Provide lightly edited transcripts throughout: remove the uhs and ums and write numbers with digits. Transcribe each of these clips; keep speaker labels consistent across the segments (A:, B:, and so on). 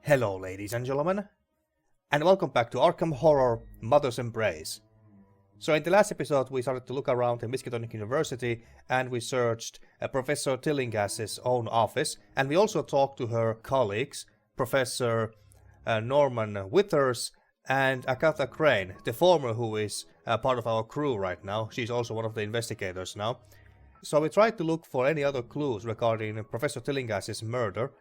A: Hello ladies and gentlemen, and welcome back to Arkham Horror Mother's Embrace. So in the last episode we started to look around in Miskatonic University and we searched Professor Tillinghast's own office, and we also talked to her colleagues, Professor Norman Withers and Agatha Crane, the former who is part of our crew right now. She's also one of the investigators now. So we tried to look for any other clues regarding Professor Tillinghast's murder.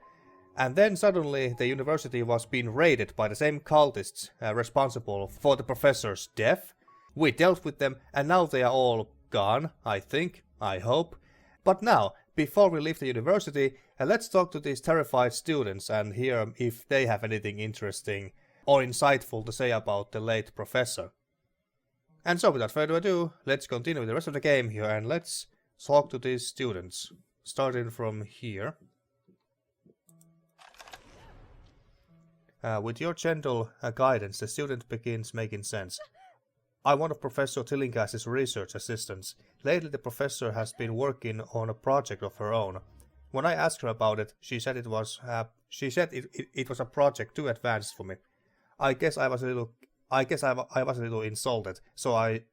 A: And then suddenly the university was being raided by the same cultists responsible for the professor's death. We dealt with them and now they are all gone, I think, I hope. But now, before we leave the university, let's talk to these terrified students and hear if they have anything interesting or insightful to say about the late professor. And so without further ado, let's continue with the rest of the game here and let's talk to these students. Starting from here. With your gentle guidance, the student begins making sense. I'm one of Professor Tillinghast's research assistants. Lately the professor has been working on a project of her own. When I asked her about it, she said it was a project too advanced for me. I guess I was a little insulted, so I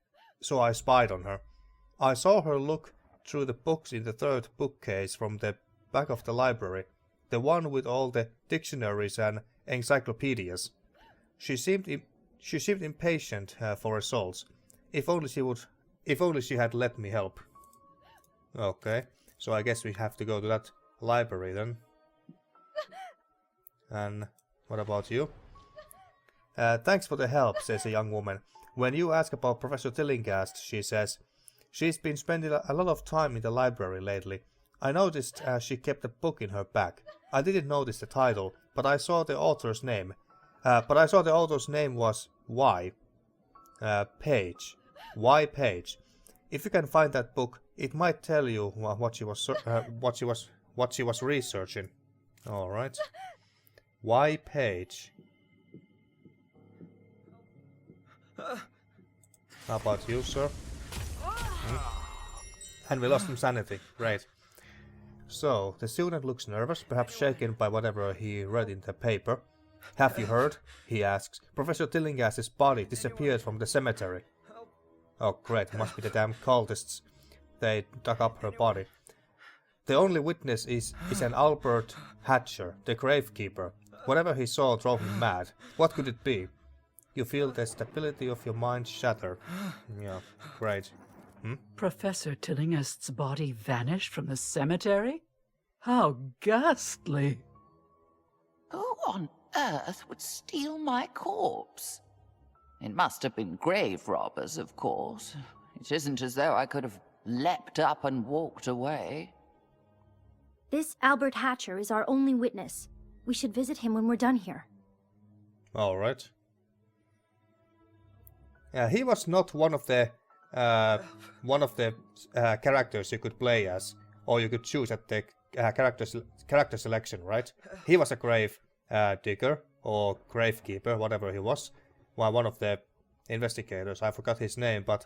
A: spied on her. I saw her look through the books in the third bookcase from the back of the library, the one with all the dictionaries and encyclopedias. She seemed impatient for results. If only she had let me help. Okay, so I guess we have to go to that library then. And what about you? Thanks for the help, says a young woman. When you ask about Professor Tillinghast, she says, she's been spending a lot of time in the library lately. I noticed she kept a book in her bag. I didn't notice the title, but I saw the author's name. Was Y. Page. Y. Page. If you can find that book, it might tell you what she was researching. All right. Y. Page. How about you, sir? And we lost some sanity. Great. So, the student looks nervous, perhaps shaken by whatever he read in the paper. Have you heard? He asks. Professor Tillinghast's body disappeared from the cemetery. Oh great, must be the damn cultists. They dug up her body. The only witness is an Albert Hatcher, the gravekeeper. Whatever he saw drove him mad. What could it be? You feel the stability of your mind shatter. Yeah, great.
B: Professor Tillinghast's body vanished from the cemetery? How ghastly!
C: Who on earth would steal my corpse? It must have been grave robbers, of course. It isn't as though I could have leapt up and walked away.
D: This Albert Hatcher is our only witness. We should visit him when we're done here.
A: All right. He was not one of the characters you could play as, or you could choose at the character selection, right? He was a grave digger or gravekeeper, whatever he was. Well, one of the investigators. I forgot his name, but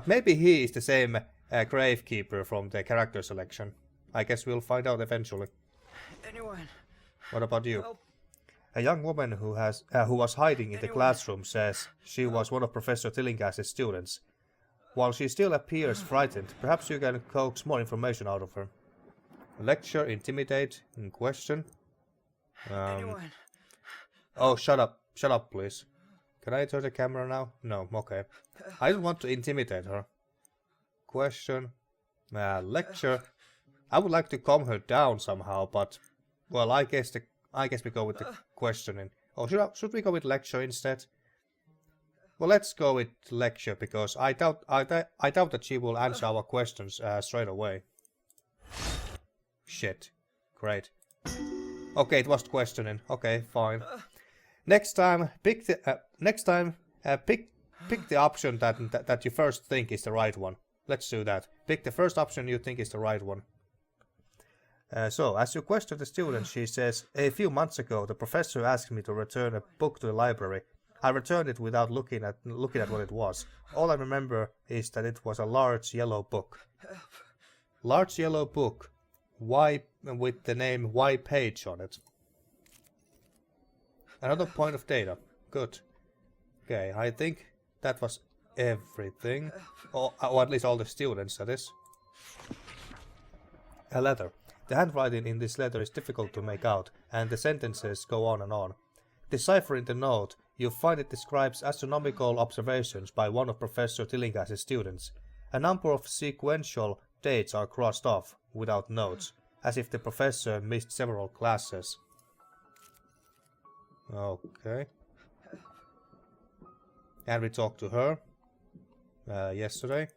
A: maybe he is the same gravekeeper from the character selection. I guess we'll find out eventually.
E: Anyone?
A: What about you?
E: Help.
A: A young woman who was hiding in the classroom says she was one of Professor Tillinghast's students. While she still appears frightened, perhaps you can coax more information out of her. Lecture, intimidate, question.
E: Anyone?
A: Oh, shut up, please. Can I turn the camera now? No, okay. I don't want to intimidate her. Question. Lecture. I would like to calm her down somehow, but well, I guess we go with the questioning. Oh, should we go with lecture instead? Well, let's go with lecture because I doubt that she will answer our questions straight away. Shit. Great. Okay, it was questioning. Okay, fine. Next time, pick the option that you first think is the right one. Let's do that. Pick the first option you think is the right one. So, as you question the student, she says, a few months ago, the professor asked me to return a book to the library. I returned it without looking at what it was. All I remember is that it was a large yellow book. Large yellow book. Y with the name Y Page on it. Another point of data. Good. Okay, I think that was everything. Or at least all the students, that is. A letter. The handwriting in this letter is difficult to make out, and the sentences go on and on. Deciphering the note, you find it describes astronomical observations by one of Professor Tillinghast's students. A number of sequential dates are crossed off, without notes, as if the professor missed several classes. Okay. And we talked to her yesterday.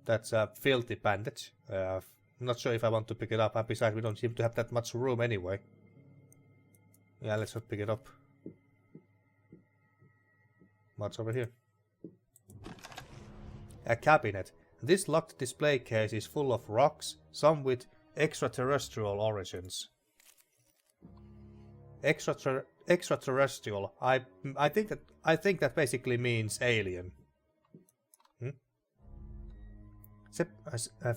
A: That's a filthy bandage. I'm not sure if I want to pick it up, and besides we don't seem to have that much room anyway. Yeah, let's not pick it up. What's over here? A cabinet. This locked display case is full of rocks, some with extraterrestrial origins. Extraterrestrial. I think that basically means alien.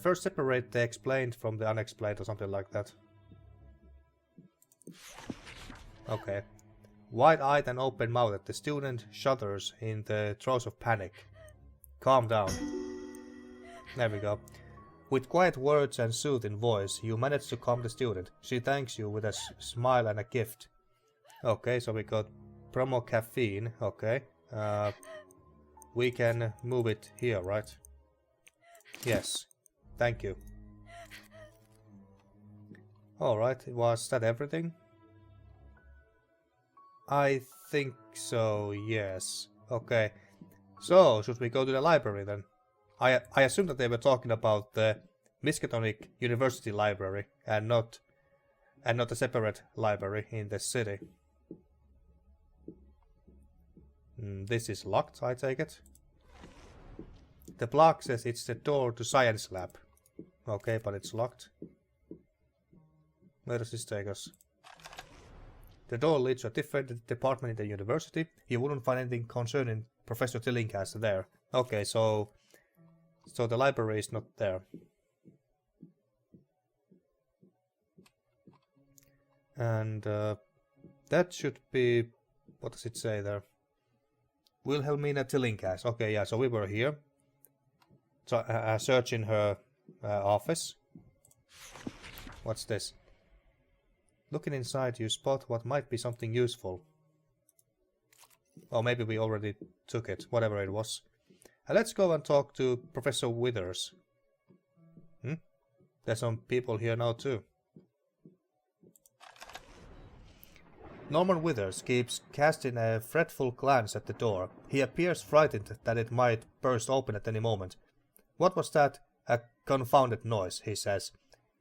A: First separate the explained from the unexplained or something like that. Okay. Wide-eyed and open-mouthed, the student shudders in the throes of panic. Calm down. There we go. With quiet words and soothing voice, you manage to calm the student. She thanks you with a smile and a gift. Okay, so we got promo caffeine. Okay. We can move it here, right? Yes. Thank you. Alright, was that everything? I think so, yes. Okay. So, should we go to the library then? I assume that they were talking about the Miskatonic University library and not a separate library in the city. This is locked, I take it. The plaque says it's the door to science lab. Okay, but it's locked. Where does this take us? The door leads to a different department in the university. You wouldn't find anything concerning Professor Tillinghast there. Okay, so the library is not there. And that should be... What does it say there? Wilhelmina Tillinghast. Okay, yeah, so we were here. So, search in her office. What's this? Looking inside, you spot what might be something useful. Or maybe we already took it, whatever it was. Let's go and talk to Professor Withers. There's some people here now too. Norman Withers keeps casting a fretful glance at the door. He appears frightened that it might burst open at any moment. What was that? A confounded noise, he says.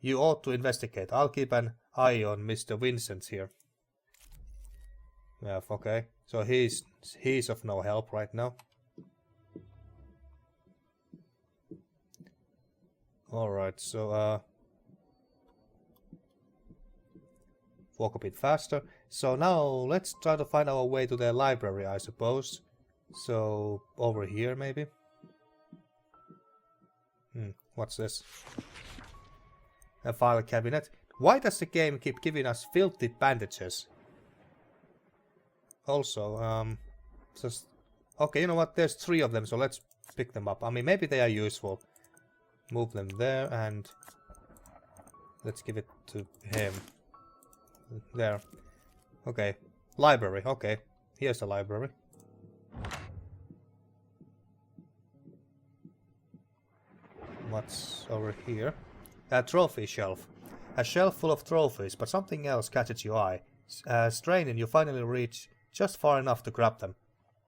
A: You ought to investigate. I'll keep an eye on Mr. Vincent here. Yeah, okay. So he's of no help right now. Alright, so walk a bit faster. So now let's try to find our way to the library, I suppose. So over here maybe. What's this? A file cabinet. Why does the game keep giving us filthy bandages? Also, just... Okay, you know what? There's 3 of them, so let's pick them up. I mean, maybe they are useful. Move them there, and... Let's give it to him. There. Okay. Library. Okay. Here's the library. What's over here? A trophy shelf. A shelf full of trophies, but something else catches your eye. Straining, you finally reach just far enough to grab them.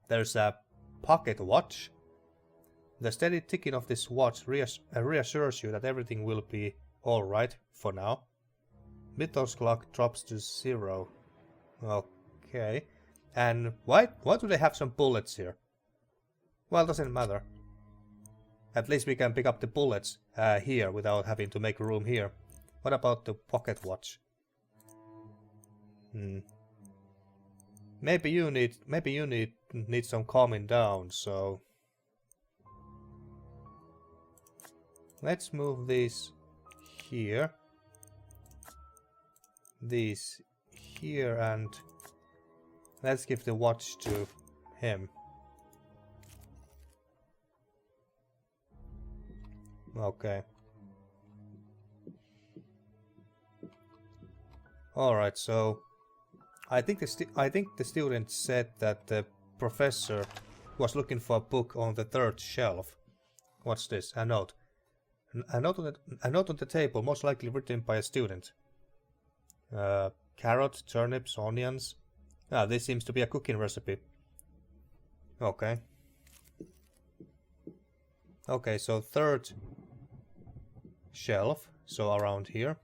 A: There's a pocket watch. The steady ticking of this watch reassures you that everything will be alright for now. Mittel's clock drops to 0. Okay. And why do they have some bullets here? Well, doesn't matter. At least we can pick up the bullets here without having to make room here. What about the pocket watch? Maybe you need some calming down, so let's move these here. these here and let's give the watch to him. Okay. Alright, so I think the student said that the professor was looking for a book on the third shelf. What's this? A note. A note on the table, most likely written by a student. Carrot, turnips, onions. Ah, this seems to be a cooking recipe. Okay. Okay, so third shelf, so around here.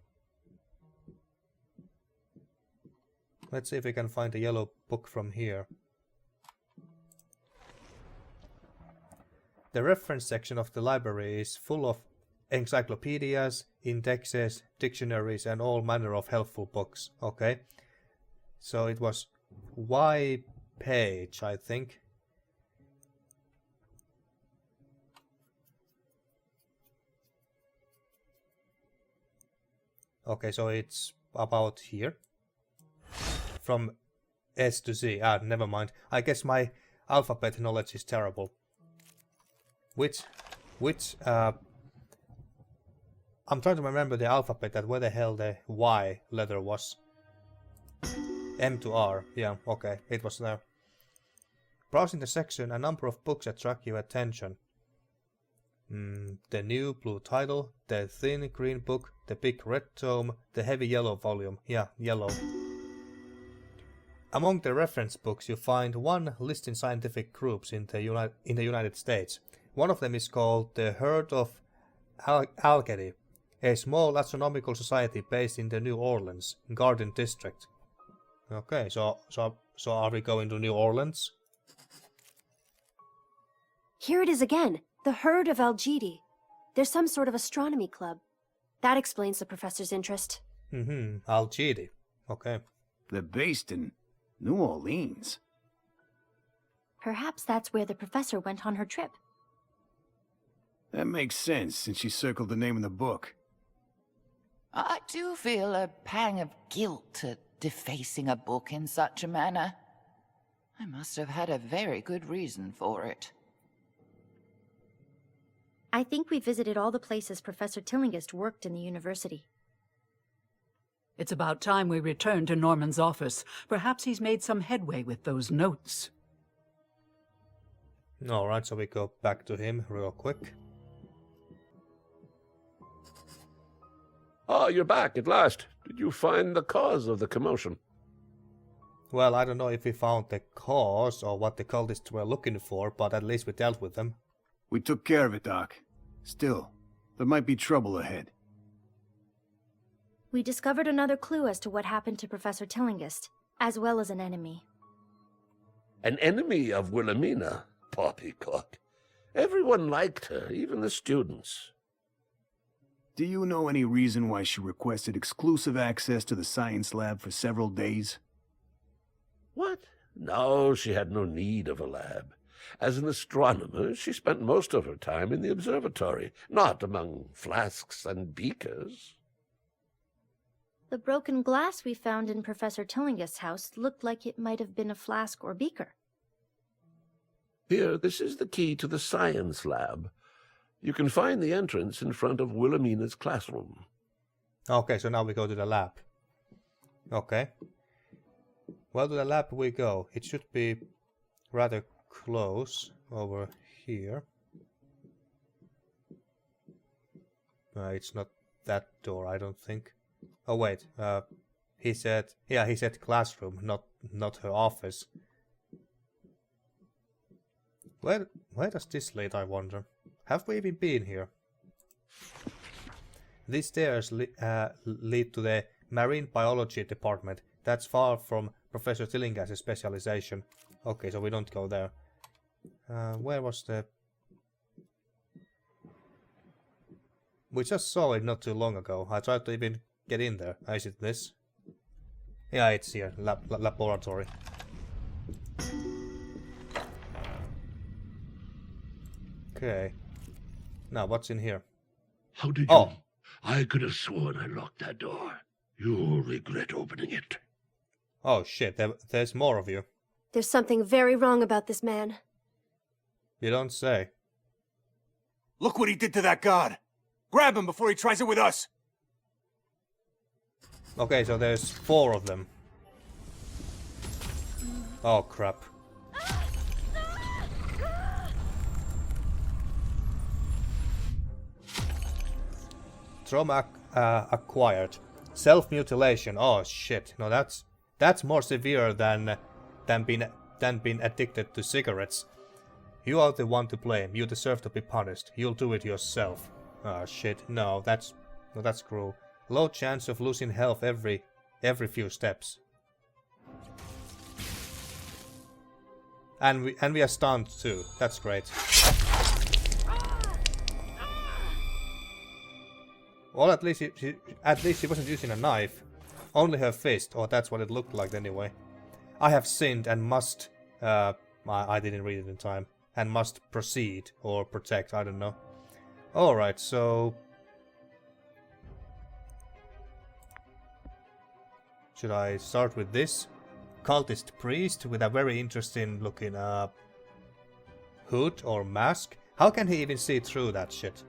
A: Let's see if we can find a yellow book from here. The reference section of the library is full of encyclopedias, indexes, dictionaries, and all manner of helpful books. Okay. So it was Y page, I think. Okay, so it's about here. From S to Z. Ah, never mind. I guess my alphabet knowledge is terrible. Which I'm trying to remember the alphabet, that where the hell the Y letter was. M to R. Yeah, okay, it was there. Browsing the section, a number of books attract your attention. The new blue title, the thin green book, the big red tome, the heavy yellow volume. Yeah, yellow. Among the reference books you find one listing scientific groups in the United States. One of them is called the Herd of Algety, a small astronomical society based in the New Orleans Garden District. Okay, so are we going to New Orleans?
D: Here it is again. The Herd of Algety. There's some sort of astronomy club. That explains the professor's interest.
A: Algety. Okay.
F: They're based in New Orleans.
D: Perhaps that's where the professor went on her trip.
F: That makes sense, since she circled the name in the book.
C: I do feel a pang of guilt at defacing a book in such a manner. I must have had a very good reason for it.
D: I think we visited all the places Professor Tillinghast worked in the university.
B: It's about time we returned to Norman's office. Perhaps he's made some headway with those notes.
A: Alright, so we go back to him real quick.
G: Ah, you're back at last. Did you find the cause of the commotion?
A: Well, I don't know if we found the cause or what the cultists were looking for, but at least we dealt with them.
F: We took care of it, Doc. Still, there might be trouble ahead.
D: We discovered another clue as to what happened to Professor Tillinghast, as well as an enemy.
G: An enemy of Wilhelmina? Poppycock. Everyone liked her, even the students.
F: Do you know any reason why she requested exclusive access to the science lab for several days?
G: What? No, she had no need of a lab. As an astronomer, she spent most of her time in the observatory, not among flasks and beakers.
D: The broken glass we found in Professor Tillinghast's house looked like it might have been a flask or beaker.
G: Here, this is the key to the science lab. You can find the entrance in front of Wilhelmina's classroom.
A: Okay, so now we go to the lab. Okay. Well, to the lab we go. It should be rather close over here. It's not that door, I don't think. Oh wait, he said classroom, not her office. Where does this lead, I wonder? Have we even been here? These stairs lead to the marine biology department. That's far from Professor Tillinghast's specialization. Okay, so we don't go there. Where was the... We just saw it not too long ago. I tried to even get in there. Is it this? Yeah, it's here. Laboratory. Okay. Now, what's in here?
H: How did you...
A: Oh.
H: I could have sworn I locked that door.
G: You'll regret opening it.
A: Oh shit, there's more of you.
D: There's something very wrong about this man.
A: You don't say.
F: Look what he did to that god! Grab him before he tries it with us!
A: Okay, so there's 4 of them. Oh crap. Trauma acquired. Self-mutilation. Oh shit. No, that's more severe than being addicted to cigarettes. You are the one to blame. You deserve to be punished. You'll do it yourself. Oh shit. No, that's cruel. Low chance of losing health every few steps. And we are stunned too. That's great. Well, at least she wasn't using a knife. Only her fist. Or that's what it looked like anyway. I have sinned and must... I didn't read it in time. And must proceed. Or protect, I don't know. Alright, so... should I start with this? Cultist priest with a very interesting looking hood or mask. How can he even see through that shit?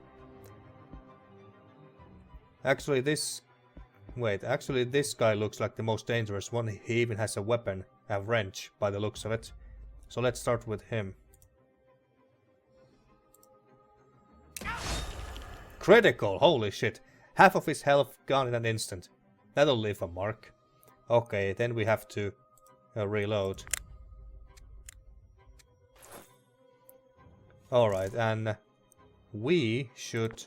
A: Actually this guy looks like the most dangerous one. He even has a weapon, a wrench by the looks of it. So let's start with him. Critical, holy shit. Half of his health gone in an instant. That'll leave a mark. Okay, then we have to reload. Alright, and we should...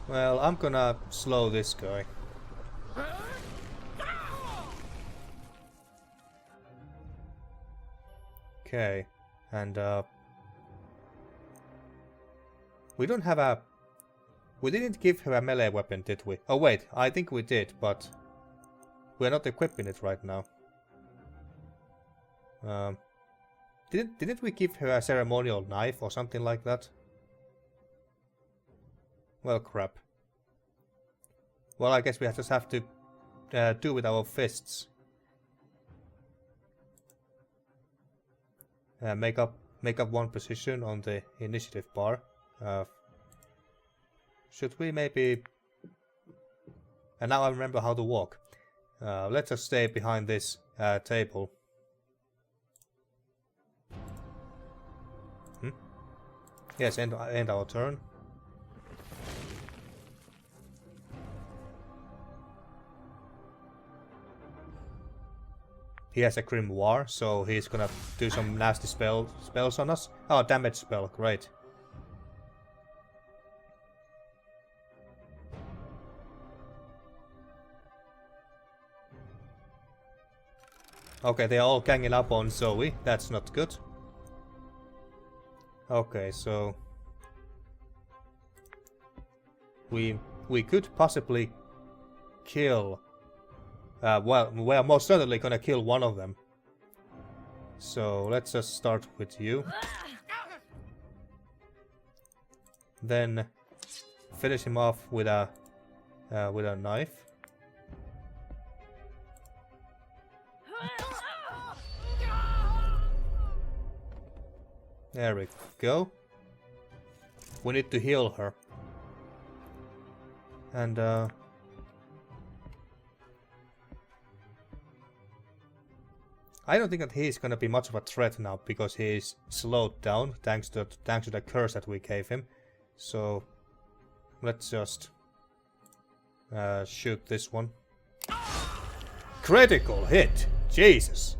A: Well, I'm gonna slow this guy. Okay, and we don't have a... We didn't give her a melee weapon, did we? Oh wait, I think we did, but we're not equipping it right now. Didn't we give her a ceremonial knife or something like that? Well, crap. Well, I guess we just have to do with our fists. Make up one position on the initiative bar. Should we maybe... And now I remember how to walk. Let's just stay behind this table. Yes, end our turn. He has a grimoire, so he's gonna do some nasty spells on us. Oh, damage spell, great. Okay, they're all ganging up on Zoey. That's not good. Okay, so we could possibly kill. Well, we're most certainly gonna kill one of them. So let's just start with you. Then finish him off with a knife. There we go. We need to heal her. And I don't think that he's gonna be much of a threat now because he's slowed down thanks to the curse that we gave him. So let's just shoot this one. Critical hit. Jesus.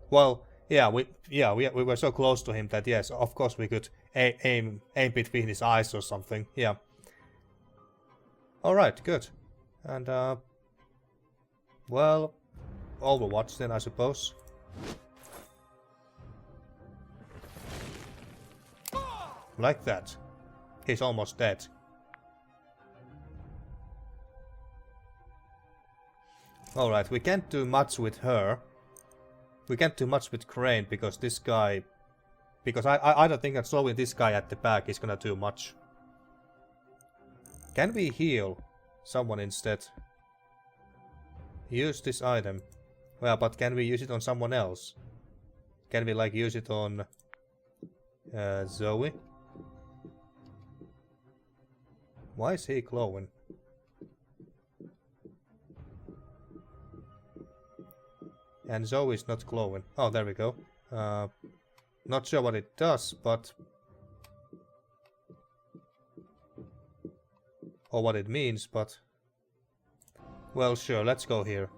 A: Well, yeah, we were so close to him that yes, of course we could aim between his eyes or something. Yeah. All right, good. And well, Overwatch then, I suppose. Like that. He's almost dead. Alright, we can't do much with her. We can't do much with Crane because this guy Because I don't think that slowing this guy at the back is gonna do much. Can we heal someone instead? Use this item. Well, but can we use it on someone else? Can we like use it on Zoey? Why is he glowing? And Zoey's not glowing. Oh, there we go. Not sure what it does, but... or what it means, but... well, sure, let's go here.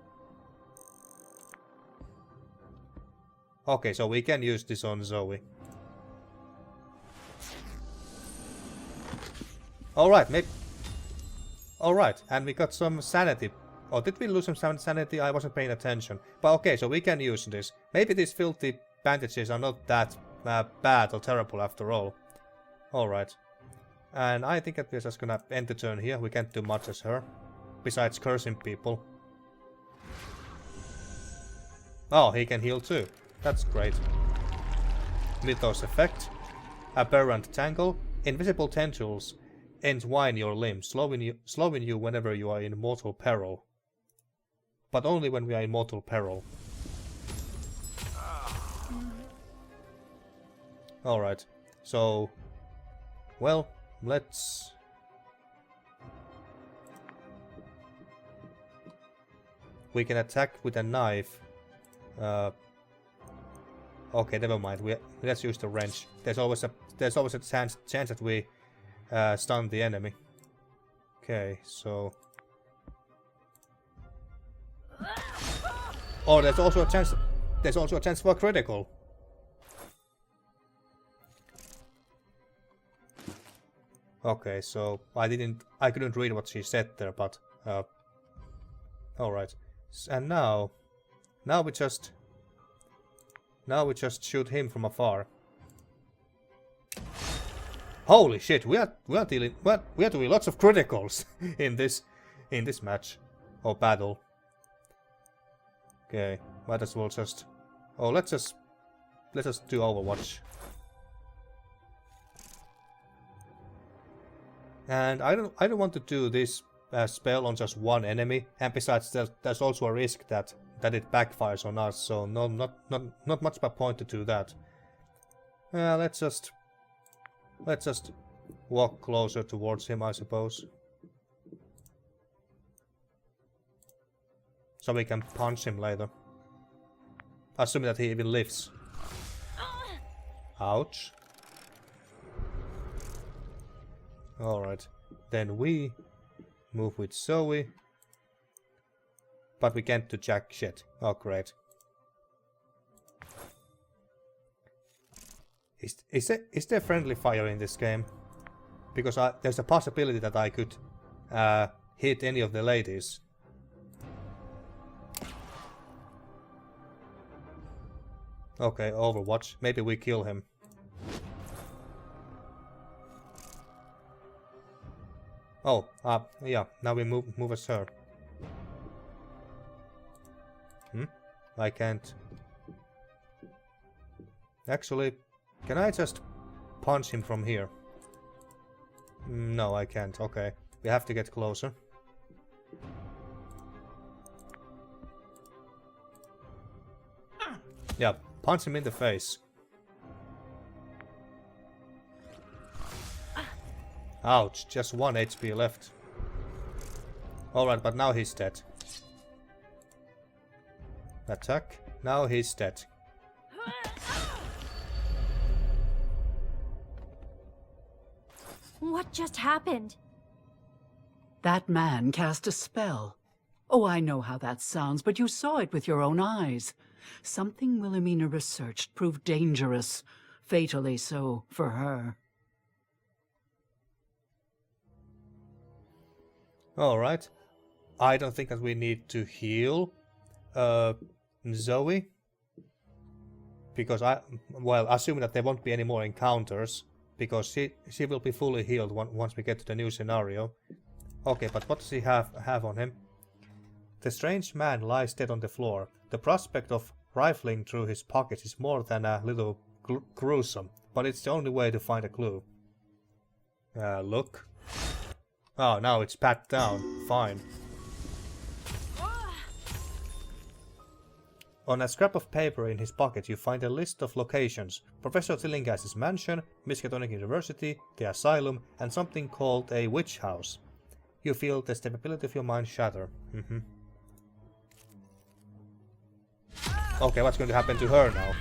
A: Okay, so we can use this on Zoey. Alright, maybe... alright, and we got some sanity. Oh, did we lose some sanity? I wasn't paying attention. But okay, so we can use this. Maybe these filthy bandages are not that bad or terrible after all. Alright. And I think that we're just gonna end the turn here. We can't do much as her. Besides cursing people. Oh, he can heal too. That's great. Mythos effect. Aberrant tangle. Invisible tendrils entwine your limbs, slowing you whenever you are in mortal peril. But only when we are in mortal peril. Alright, so... well, let's... we can attack with a knife. Okay, never mind. Let's use the wrench. There's always a chance that we stun the enemy. Okay, so... oh, there's also a chance. There's also a chance for a critical. Okay, so I couldn't read what she said there, but all right. And now we just shoot him from afar. Holy shit! We are doing lots of criticals in this match or battle. Okay, might as well just... oh, let's just do Overwatch. And I don't want to do this spell on just one enemy. And besides, there's also a risk that it backfires on us. So no, not much of a point to do that. Let's just walk closer towards him, I suppose. So we can punch him later. Assuming that he even lives. Ouch. Alright. Then we move with Zoey. But we can't do jack shit. Oh, great. Is there friendly fire in this game? Because there's a possibility that I could hit any of the ladies. Okay, Overwatch. Maybe we kill him. Oh, yeah. Now we move as her. I can't. Actually, can I just punch him from here? No, I can't. Okay, we have to get closer. Yeah, punch him in the face. Ouch, just 1 HP left. Alright, but now he's dead. Attack. Now he's dead.
D: What just happened?
B: That man cast a spell. Oh, I know how that sounds, but you saw it with your own eyes. Something Wilhelmina researched proved dangerous. Fatally so for her.
A: Alright. I don't think that we need to heal Zoey. Because assuming that there won't be any more encounters. Because she will be fully healed once we get to the new scenario. Okay, but what does he have on him? The strange man lies dead on the floor. The prospect of rifling through his pockets is more than a little gruesome, but it's the only way to find a clue. Look. Oh, now it's pat down. Fine. On a scrap of paper in his pocket, you find a list of locations: Professor Tillinghast's mansion, Miskatonic University, the asylum, and something called a witch house. You feel the stability of your mind shatter. Okay, what's going to happen to her now?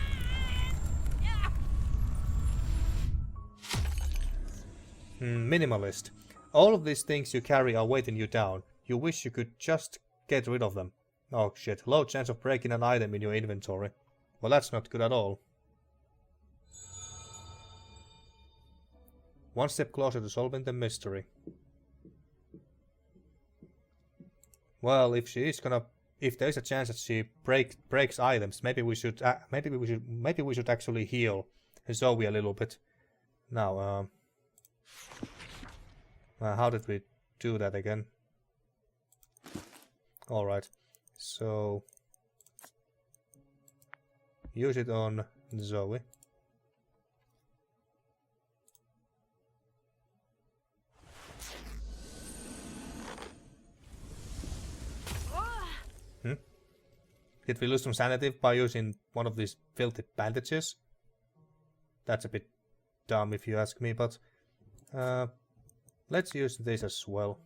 A: Minimalist. All of these things you carry are weighting you down. You wish you could just get rid of them. Oh shit, low chance of breaking an item in your inventory. Well, that's not good at all. One step closer to solving the mystery. Well, if she is gonna, if there is a chance that she breaks items, maybe we should actually heal Zoey a little bit. Now, how did we do that again? All right, so use it on Zoey. Did we lose some sanity by using one of these filthy bandages? That's a bit dumb if you ask me, but let's use this as well.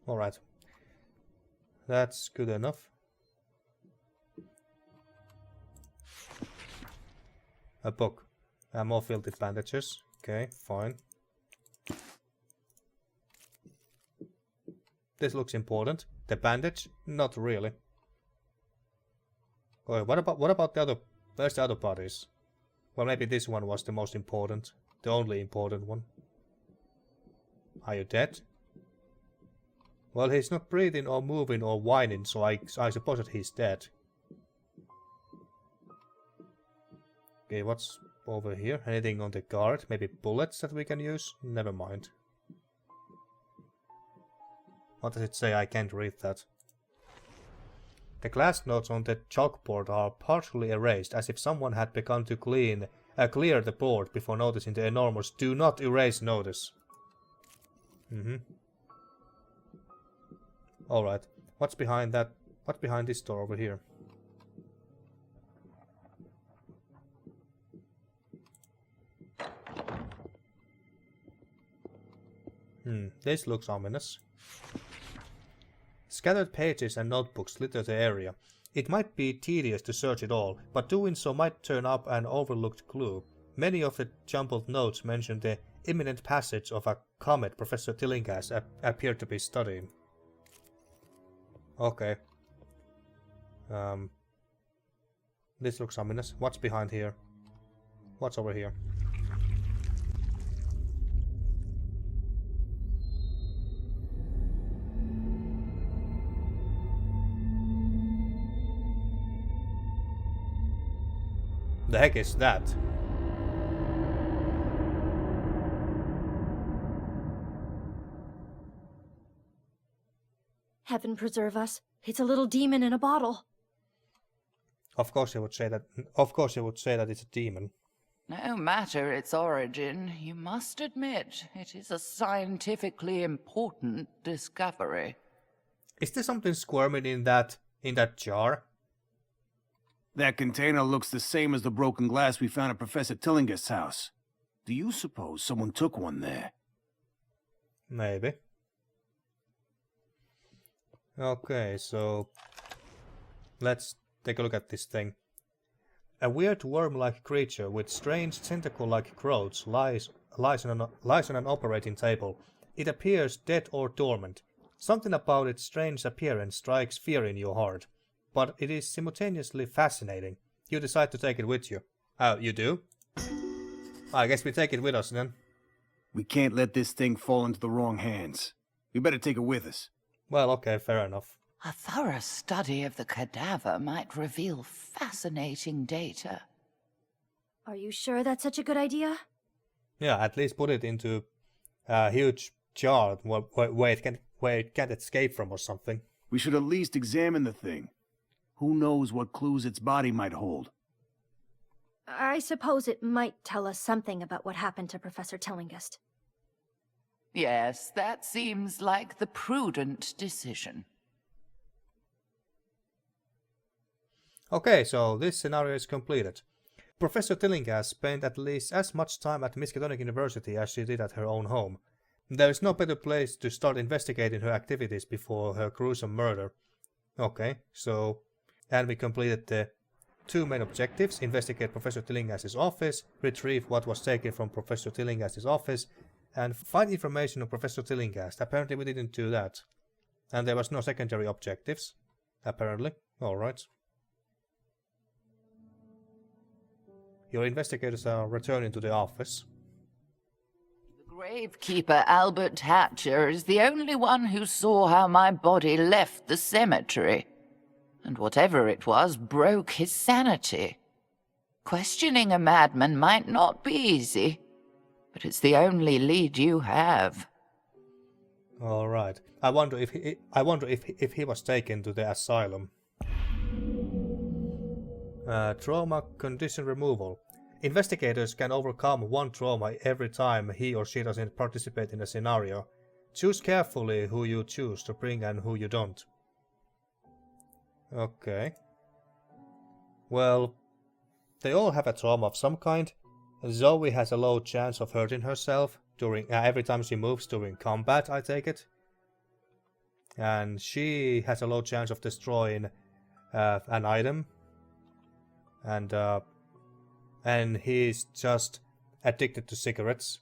A: Alright. That's good enough. A book. More filthy bandages. Okay, fine. This looks important. The bandage? Not really. Oh, what about the other? Where's the other bodies? Well, maybe this one was the most important. The only important one. Are you dead? Well, he's not breathing or moving or whining, so I suppose that he's dead. Okay, what's over here? Anything on the guard? Maybe bullets that we can use? Never mind. What does it say? I can't read that. The glass notes on the chalkboard are partially erased, as if someone had begun to clear the board before noticing the enormous "Do not erase" notice. Alright, what's behind that? What's behind this door over here? This looks ominous. Scattered pages and notebooks litter the area. It might be tedious to search it all, but doing so might turn up an overlooked clue. Many of the jumbled notes mention the imminent passage of a comet Professor Tillinghast appeared to be studying. Okay. This looks ominous. What's behind here? What's over here? The heck is that?
D: Heaven preserve us. It's a little demon in a bottle.
A: Of course you would say that. Of course you would say that it's a demon.
C: No matter its origin, you must admit it is a scientifically important discovery.
A: Is there something squirming in that jar?
F: That container looks the same as the broken glass we found at Professor Tillinghast's house. Do you suppose someone took one there?
A: Maybe. Okay, so let's take a look at this thing. A weird worm-like creature with strange tentacle-like growths lies on an operating table. It appears dead or dormant. Something about its strange appearance strikes fear in your heart. But it is simultaneously fascinating. You decide to take it with you. Oh, you do? I guess we take it with us then.
F: We can't let this thing fall into the wrong hands. We better take it with us.
A: Well, okay, fair enough.
C: A thorough study of the cadaver might reveal fascinating data.
D: Are you sure that's such a good idea?
A: Yeah, at least put it into a huge jar where it can't escape from or something.
F: We should at least examine the thing. Who knows what clues its body might hold?
D: I suppose it might tell us something about what happened to Professor Tillinghast.
C: Yes, that seems like the prudent decision.
A: Okay, so this scenario is completed. Professor Tillinghast spent at least as much time at Miskatonic University as she did at her own home. There is no better place to start investigating her activities before her gruesome murder. Okay, so... And we completed the 2 main objectives: investigate Professor Tillinghast's office, retrieve what was taken from Professor Tillinghast's office, and find information on Professor Tillinghast. Apparently we didn't do that. And there was no secondary objectives. Apparently. Alright. Your investigators are returning to the office.
C: The gravekeeper Albert Hatcher is the only one who saw how my body left the cemetery. And whatever it was broke his sanity. Questioning a madman might not be easy, but it's the only lead you have.
A: All right. I wonder if he was taken to the asylum. Trauma condition removal. Investigators can overcome 1 trauma every time he or she doesn't participate in a scenario. Choose carefully who you choose to bring and who you don't. Okay. Well, they all have a trauma of some kind. Zoey has a low chance of hurting herself during every time she moves during combat, I take it. And she has a low chance of destroying an item. And he's just addicted to cigarettes,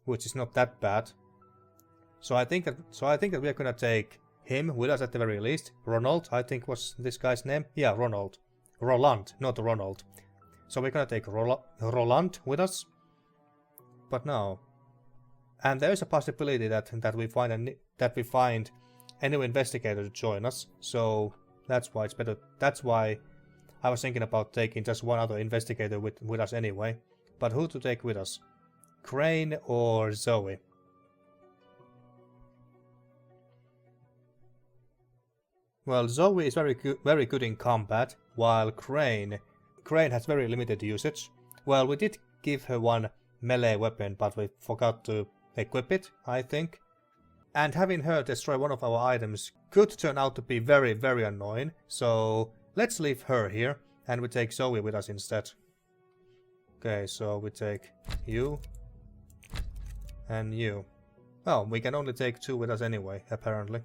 A: which is not that bad. So I think that we are gonna take him with us at the very least. Ronald, I think was this guy's name. Yeah, Ronald. Roland, not Ronald. So we're gonna take Roland with us. But no. And there is a possibility that we find a new investigator to join us. So that's why it's better. That's why I was thinking about taking just one other investigator with us anyway. But who to take with us? Crane or Zoey? Well, Zoey is very good in combat, while Crane has very limited usage. Well, we did give her one melee weapon, but we forgot to equip it, I think. And having her destroy one of our items could turn out to be very, very annoying, so let's leave her here, and we take Zoey with us instead. Okay, so we take you, and you. Oh, we can only take 2 with us anyway, apparently.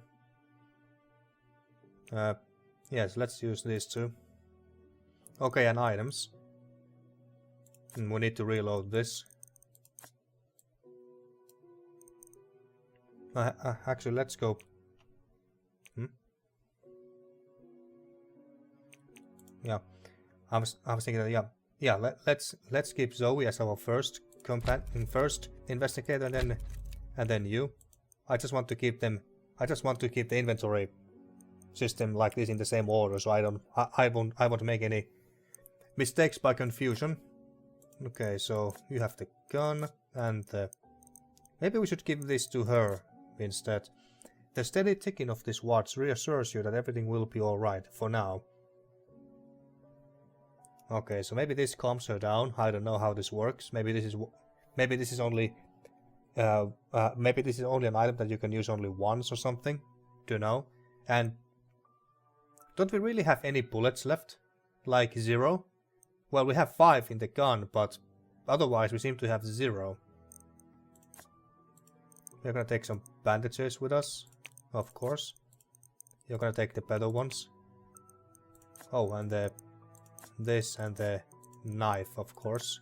A: Yes, let's use these 2. Okay, and items. And we need to reload this. Actually, let's go. Yeah, I was thinking that, yeah. Let's keep Zoey as our first investigator, and then you. I just want to keep them. I just want to keep the inventory system like this in the same order, so I won't make any mistakes by confusion. Okay, so you have the gun, and maybe we should give this to her instead. The steady ticking of this watch reassures you that everything will be alright for now. Okay, so maybe this calms her down. I don't know how this works. Maybe this is only an item that you can use only once or something. Don't know. And don't we really have any bullets left? Like 0? Well, we have 5 in the gun, but otherwise we seem to have 0. We're gonna take some bandages with us, of course. You're gonna take the better ones. Oh, and this and the knife, of course.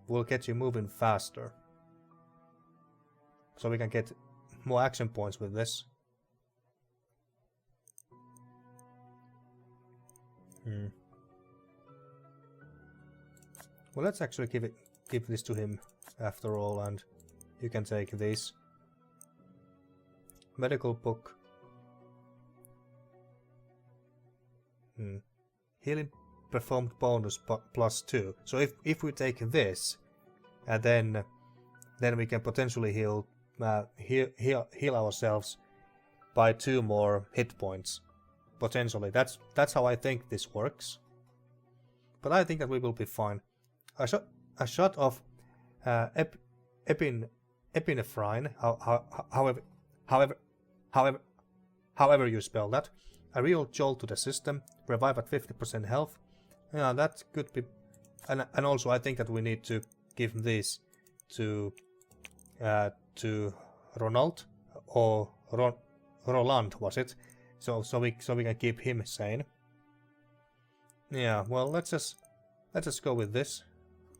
A: We'll get you moving faster, so we can get more action points with this. Well, let's actually give this to him after all, and you can take these. Medical book. Healing performed bonus +2. So if we take this, and then we can potentially heal heal ourselves by 2 more hit points. Potentially. That's how I think this works. But I think that we will be fine. A shot of epinephrine, however you spell that. A real jolt to the system. Revive at 50% health. Yeah, that could be. And also I think that we need to give this to Ronald or Roland, was it? So we can keep him sane. Yeah, well, let's just go with this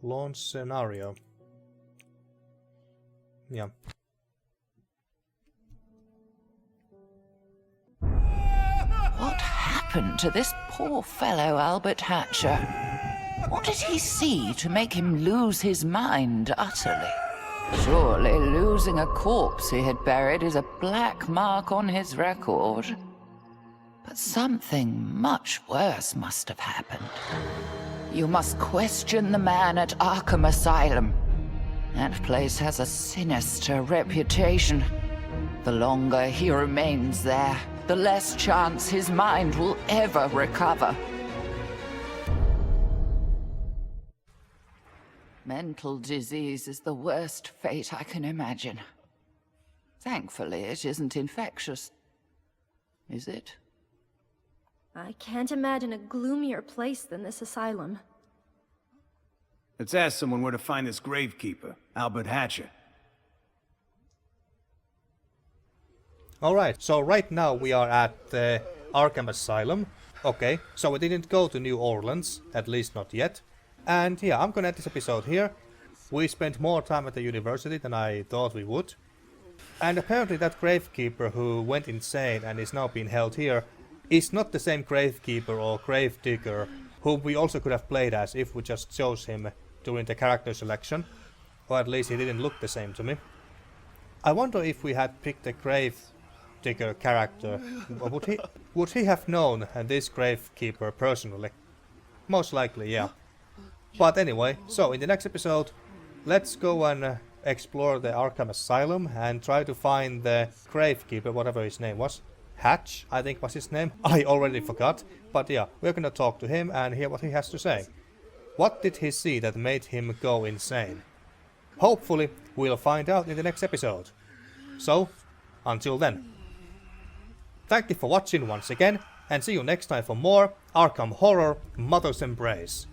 A: launch scenario. Yeah.
C: What happened to this poor fellow Albert Hatcher? What did he see to make him lose his mind utterly? Surely losing a corpse he had buried is a black mark on his record. But something much worse must have happened. You must question the man at Arkham Asylum. That place has a sinister reputation. The longer he remains there, the less chance his mind will ever recover. Mental disease is the worst fate I can imagine. Thankfully, it isn't infectious. Is it?
H: I can't imagine a gloomier place than this asylum.
F: Let's ask someone where to find this gravekeeper, Albert Hatcher.
A: Alright, so right now we are at the Arkham Asylum. Okay, so we didn't go to New Orleans, at least not yet. And yeah, I'm gonna end this episode here. We spent more time at the university than I thought we would. And apparently that gravekeeper who went insane and is now being held here is not the same gravekeeper or gravedigger whom we also could have played as if we just chose him during the character selection. Or at least he didn't look the same to me. I wonder if we had picked a gravedigger character, would he have known this gravekeeper personally? Most likely, yeah. But anyway, so in the next episode, let's go and explore the Arkham Asylum and try to find the gravekeeper, whatever his name was. Hatch, I think was his name. I already forgot. But yeah, we're gonna talk to him and hear what he has to say. What did he see that made him go insane? Hopefully, we'll find out in the next episode. So, until then. Thank you for watching once again, and see you next time for more Arkham Horror Mother's Embrace.